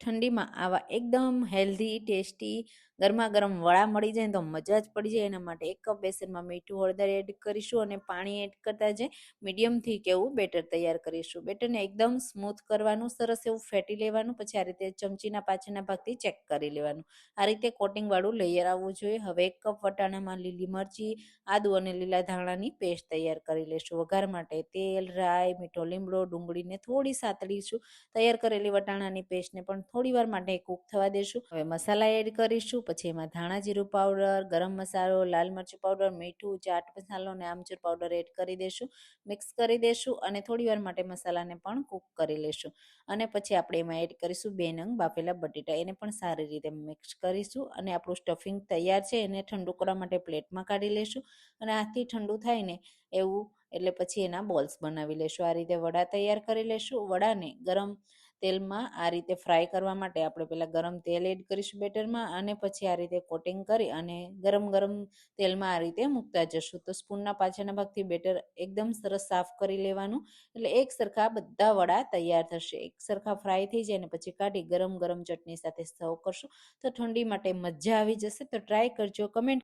ઠંડીમાં આવા એકદમ હેલ્ધી ટેસ્ટી ગરમા ગરમ વડા મળી જાય તો મજા જ પડી જાય. એના માટે 1 કપ બેસનમાં મીઠું હળદર એડ કરીશું અને પાણી એડ કરતા જ મીડિયમથી કેવું બેટર તૈયાર કરીશું. બેટરને એકદમ સ્મૂથ કરવાનું, સરસ એવું ફેટી લેવાનું. પછી આ રીતે ચમચીના પાછળના ભાગથી ચેક કરી લેવાનું. આ રીતે કોટિંગવાળું લેયર આવવું જોઈએ. હવે 1 કપ વટાણામાં લીલી મરચી, આદુ અને લીલા ધાણાની પેસ્ટ તૈયાર કરી લેશું. વઘાર માટે તેલ, રાઈ, મીઠો લીમડો, ડુંગળીને થોડી સાતળીશું. તૈયાર કરેલી વટાણાની પેસ્ટને પણ થોડી વાર માટે કૂક થવા દેશું. હવે મસાલા એડ કરીશું. પછી એમાં ધાણા જીરું પાવડર, ગરમ મસાલો, લાલ મરચું પાવડર, મીઠું, ચાટ મસાલો અને આમચૂર પાવડર એડ કરી દેશું. મિક્સ કરી દેશું અને થોડી વાર માટે મસાલાને પણ કૂક કરી લેશું. અને પછી આપણે એમાં એડ કરીશું 2 નંગ બાફેલા બટેટા. એને પણ સારી રીતે મિક્સ કરીશું અને આપણું સ્ટફિંગ તૈયાર છે. એને ઠંડુ કરવા માટે પ્લેટમાં કાઢી લેશું અને હાથથી ઠંડુ થાય ને એવું એટલે પછી એના બોલ્સ બનાવી લેશું. આ રીતે વડા તૈયાર કરી લેશું. વડાને ગરમ તેલમાં આ રીતે ફ્રાય કરવા માટે આપણે પહેલાં ગરમ તેલ એડ કરીશું બેટરમાં અને પછી આ રીતે કોટિંગ કરી અને ગરમ ગરમ તેલમાં આ રીતે મૂકતા જશું. તો સ્પૂનના પાછળના ભાગથી બેટર એકદમ સરસ સાફ કરી લેવાનું એટલે એક સરખા બધા વડા તૈયાર થશે. એક સરખા ફ્રાય થઈ જાય ને પછી કાઢી ગરમ ગરમ ચટણી સાથે સર્વ કરશું તો ઠંડી માટે મજા આવી જશે. તો ટ્રાય કરજો. કમેન્ટ